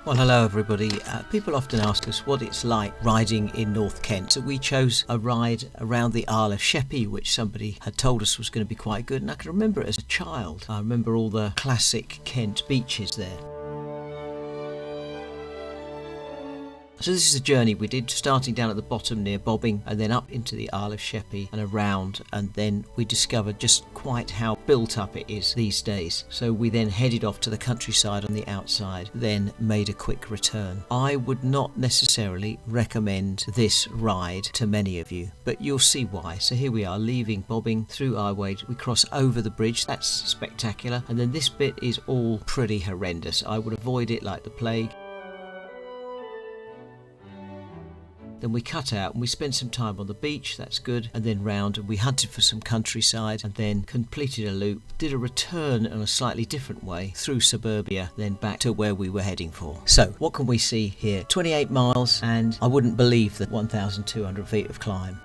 Well, hello everybody. People often ask us what it's like riding in North Kent. So we chose a ride around the Isle of Sheppey, which somebody had told us was going to be quite good, and I can remember it as a child. I remember all the classic Kent beaches there. So this is a journey we did, starting down at the bottom near Bobbing and then up into the Isle of Sheppey and around, and then we discovered just quite how built up it is these days. So we then headed off to the countryside on the outside, then made a quick return. I would not necessarily recommend this ride to many of you, but you'll see why. So here we are leaving Bobbing through Iwade, we cross over the bridge, that's spectacular, and then this bit is all pretty horrendous. I would avoid it like the plague. Then we cut out and we spent some time on the beach, that's good, and then round and we hunted for some countryside and then completed a loop, did a return in a slightly different way through suburbia, then back to where we were heading for. So what can we see here? 28 miles, and I wouldn't believe the 1,200 feet of climb.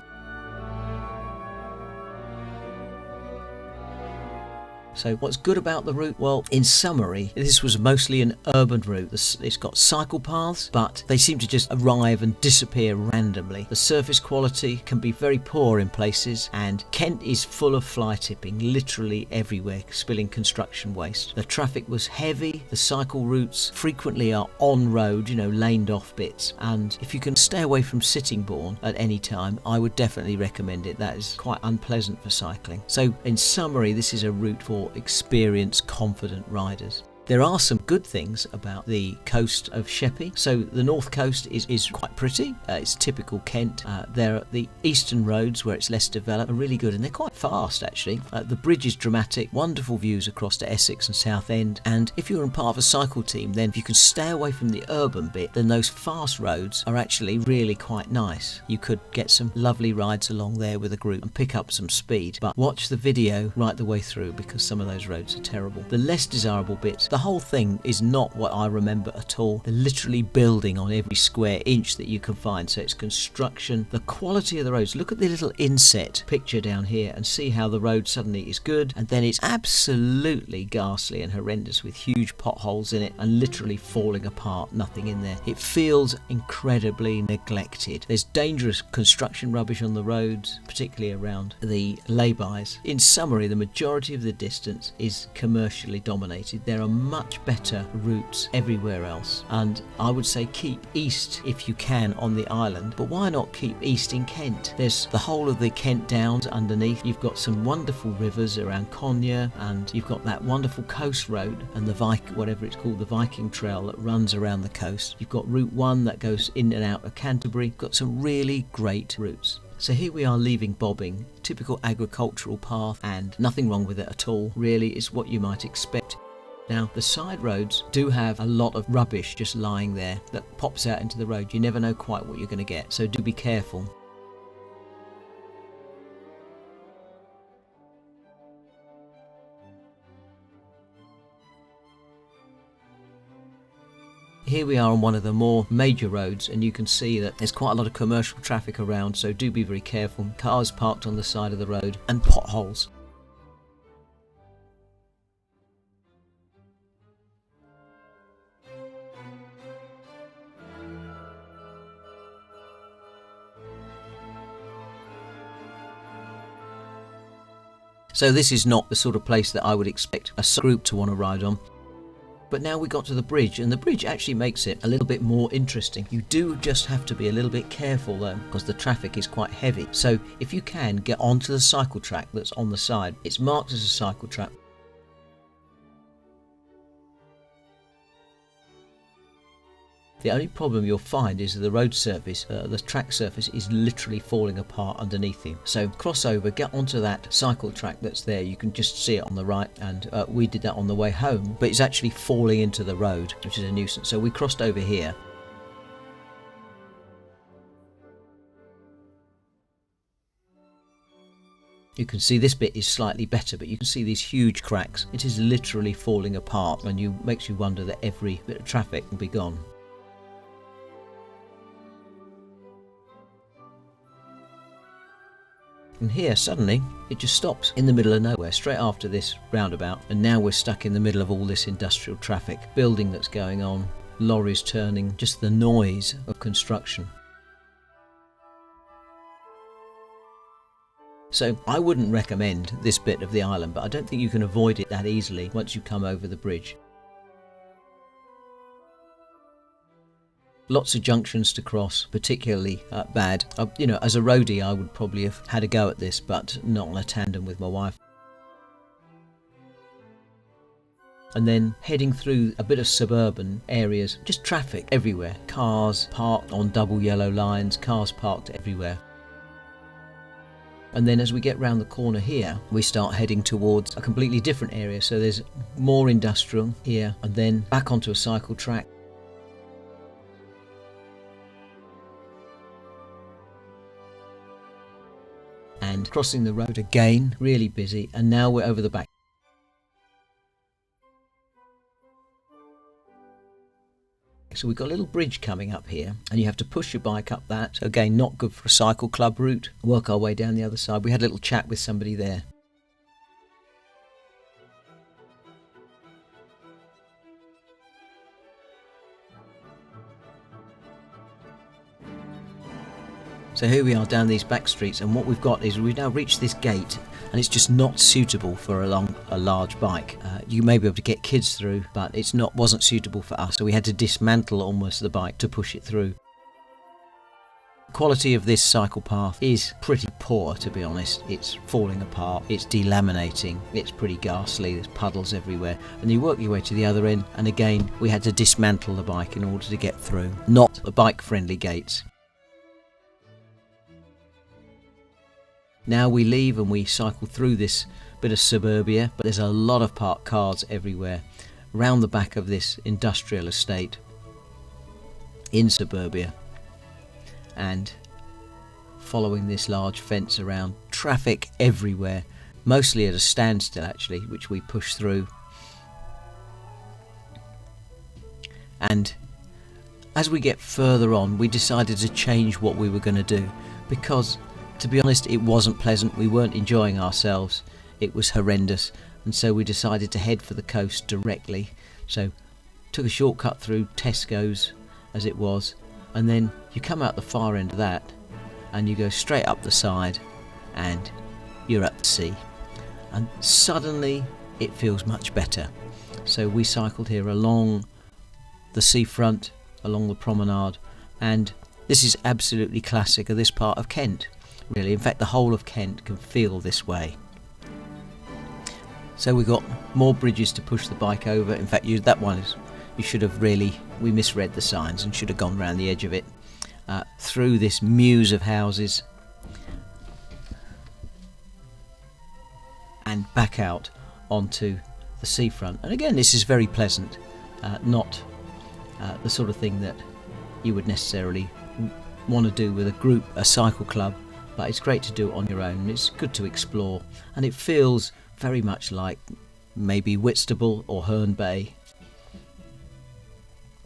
So what's good about the route? Well, in summary, this was mostly an urban route. It's got cycle paths, but they seem to just arrive and disappear randomly. The surface quality can be very poor in places, and Kent is full of fly tipping, literally everywhere, spilling construction waste. The traffic was heavy, the cycle routes frequently are on road, laned off bits, and if you can stay away from Sittingbourne at any time, I would definitely recommend it. That is quite unpleasant for cycling. So in summary, this is a route for experienced, confident riders. There are some good things about the coast of Sheppey. So the north coast is quite pretty. It's typical Kent. There are the eastern roads where it's less developed are really good, and they're quite fast actually. The bridge is dramatic, wonderful views across to Essex and Southend, and if you're in part of a cycle team, then if you can stay away from the urban bit, then those fast roads are actually really quite nice. You could get some lovely rides along there with a group and pick up some speed, but watch the video right the way through because some of those roads are terrible. The less desirable bits, the whole thing is not what I remember at all. They're literally building on every square inch that you can find, so it's construction. The quality of the roads, look at the little inset picture down here and see how the road suddenly is good, and then it's absolutely ghastly and horrendous with huge potholes in it and literally falling apart, nothing in there. It feels incredibly neglected. There's dangerous construction rubbish on the roads, particularly around the lay-bys. In summary, the majority of the distance is commercially dominated. There are much better routes everywhere else, and I would say keep east if you can on the island, but why not keep east in Kent? There's the whole of the Kent Downs underneath. You've got some wonderful rivers around Conyers, and you've got that wonderful coast road and the whatever it's called, the Viking Trail that runs around the coast. You've got Route 1 that goes in and out of Canterbury. You've got some really great routes. So here we are leaving Bobbing, typical agricultural path, and nothing wrong with it at all. Really, it's what you might expect. Now, the side roads do have a lot of rubbish just lying there that pops out into the road. You never know quite what you're going to get, so do be careful. Here we are on one of the more major roads, and you can see that there's quite a lot of commercial traffic around, so do be very careful. Cars parked on the side of the road and potholes. So this is not the sort of place that I would expect a group to want to ride on. But now we got to the bridge, and the bridge actually makes it a little bit more interesting. You do just have to be a little bit careful though, because the traffic is quite heavy. So if you can, get onto the cycle track that's on the side. It's marked as a cycle track. The only problem you'll find is that the road surface, the track surface is literally falling apart underneath you. So cross over, get onto that cycle track that's there. You can just see it on the right, and we did that on the way home, but it's actually falling into the road, which is a nuisance. So we crossed over here. You can see this bit is slightly better, but you can see these huge cracks. It is literally falling apart, and makes you wonder that every bit of traffic will be gone. And here suddenly it just stops in the middle of nowhere straight after this roundabout, and now we're stuck in the middle of all this industrial traffic, building that's going on, lorries turning, just the noise of construction. So I wouldn't recommend this bit of the island, but I don't think you can avoid it that easily once you come over the bridge. Lots of junctions to cross, particularly bad. As a roadie I would probably have had a go at this, but not on a tandem with my wife. And then heading through a bit of suburban areas, just traffic everywhere. Cars parked on double yellow lines, cars parked everywhere. And then as we get round the corner here, we start heading towards a completely different area. So there's more industrial here, and then back onto a cycle track. And crossing the road again, really busy, and now we're over the back. So we've got a little bridge coming up here, and you have to push your bike up that. So again, not good for a cycle club route. Work our way down the other side. We had a little chat with somebody there. So here we are down these back streets, and what we've got is we've now reached this gate, and it's just not suitable for a large bike. You may be able to get kids through, but wasn't suitable for us, so we had to dismantle almost the bike to push it through. The quality of this cycle path is pretty poor, to be honest. It's falling apart, it's delaminating, it's pretty ghastly, there's puddles everywhere, and you work your way to the other end, and again we had to dismantle the bike in order to get through. Not the bike friendly gates. Now we leave and we cycle through this bit of suburbia, but there's a lot of parked cars everywhere round the back of this industrial estate in suburbia, and following this large fence around, traffic everywhere, mostly at a standstill actually, which we push through. And as we get further on, we decided to change what we were going to do, because to be honest, it wasn't pleasant. We weren't enjoying ourselves. It was horrendous, and so we decided to head for the coast directly. So took a shortcut through Tesco's as it was, and then you come out the far end of that and you go straight up the side and you're at the sea, and suddenly it feels much better. So we cycled here along the seafront, along the promenade, and this is absolutely classic of this part of Kent. Really, in fact the whole of Kent can feel this way. So we've got more bridges to push the bike over. In fact, that one is, we misread the signs and should have gone round the edge of it, through this mews of houses and back out onto the seafront. And again, this is very pleasant, not the sort of thing that you would necessarily want to do with a cycle club, but it's great to do it on your own. It's good to explore, and it feels very much like maybe Whitstable or Herne Bay.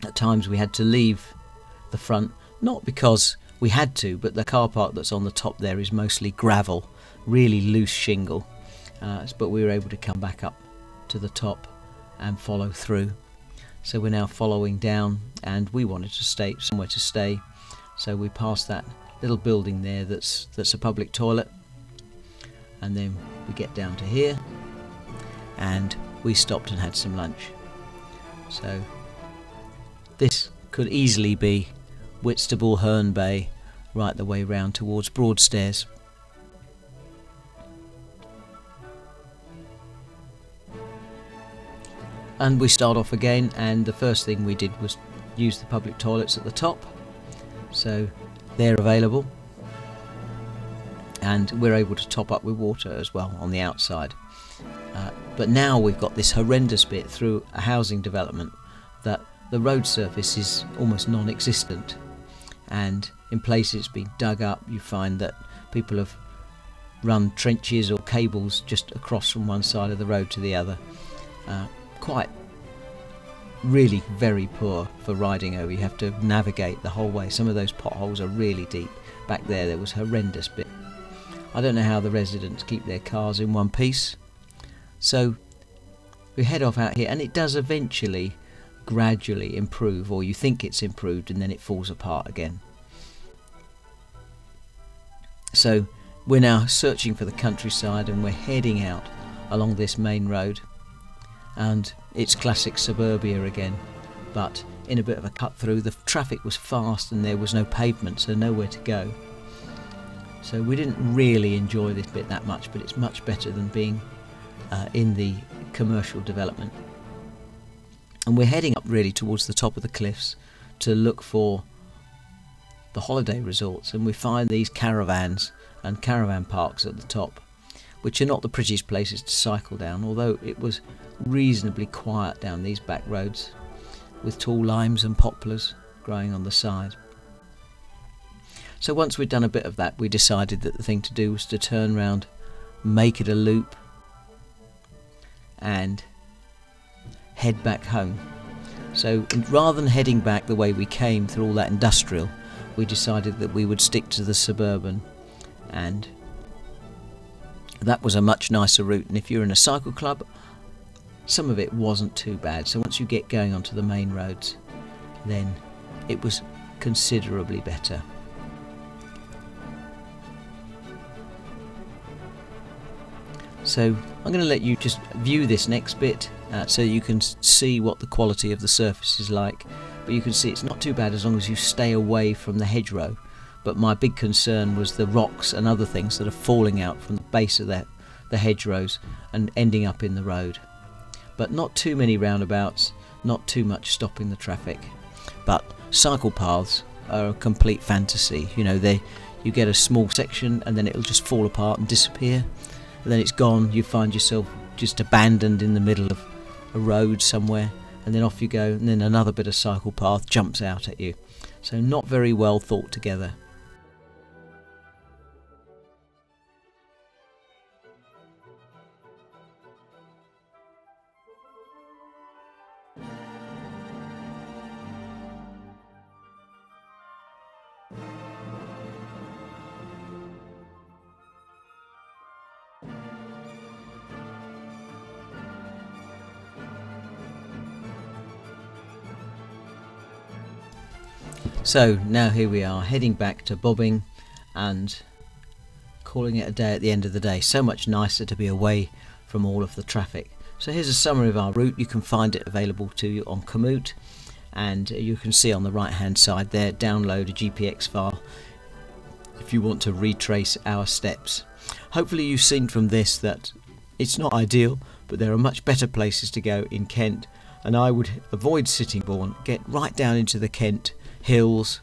At times we had to leave the front, not because we had to, but the car park that's on the top there is mostly gravel, really loose shingle, but we were able to come back up to the top and follow through. So we're now following down, and we wanted to stay somewhere to stay, so we passed that little building there that's a public toilet, and then we get down to here and we stopped and had some lunch. So this could easily be Whitstable, Herne Bay, right the way round towards Broadstairs. And we start off again, and the first thing we did was use the public toilets at the top. So they're available, and we're able to top up with water as well on the outside. But now we've got this horrendous bit through a housing development that the road surface is almost non-existent, and in places it's been dug up. You find that people have run trenches or cables just across from one side of the road to the other. Quite really very poor for riding over. You have to navigate the whole way. Some of those potholes are really deep. Back there was horrendous bit. I don't know how the residents keep their cars in one piece. So we head off out here, and it does eventually gradually improve, or you think it's improved, and then it falls apart again. So we're now searching for the countryside, and we're heading out along this main road, and it's classic suburbia again, but in a bit of a cut through. The traffic was fast and there was no pavement, so nowhere to go. So we didn't really enjoy this bit that much, but it's much better than being in the commercial development. And we're heading up really towards the top of the cliffs to look for the holiday resorts, and we find these caravans and caravan parks at the top, which are not the prettiest places to cycle down, although it was reasonably quiet down these back roads with tall limes and poplars growing on the side. So once we'd done a bit of that, we decided that the thing to do was to turn round, make it a loop, and head back home. So rather than heading back the way we came through all that industrial, we decided that we would stick to the suburban, and that was a much nicer route. And if you're in a cycle club, some of it wasn't too bad. So once you get going onto the main roads, then it was considerably better. So I'm going to let you just view this next bit so you can see what the quality of the surface is like. But you can see it's not too bad as long as you stay away from the hedgerow. But my big concern was the rocks and other things that are falling out from the base of the hedgerows and ending up in the road. But not too many roundabouts, not too much stopping the traffic. But cycle paths are a complete fantasy. You know, you get a small section and then it'll just fall apart and disappear. And then it's gone. You find yourself just abandoned in the middle of a road somewhere, and then off you go, and then another bit of cycle path jumps out at you. So not very well thought together. So now here we are, heading back to bobbing and calling it a day at the end of the day. So much nicer to be away from all of the traffic. So here's a summary of our route. You can find it available to you on Komoot, and you can see on the right hand side there, download a GPX file if you want to retrace our steps. Hopefully you've seen from this that it's not ideal, but there are much better places to go in Kent, and I would avoid Sittingbourne, get right down into the Kent hills.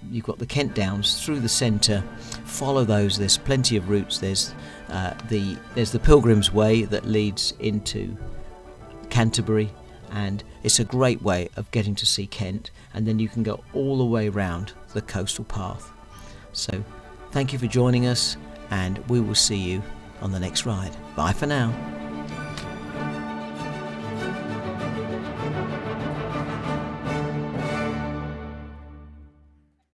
You've got the Kent Downs through the centre, follow those. There's plenty of routes. There's the Pilgrim's Way that leads into Canterbury, and it's a great way of getting to see Kent, and then you can go all the way round the coastal path. So thank you for joining us, and we will see you on the next ride. Bye for now.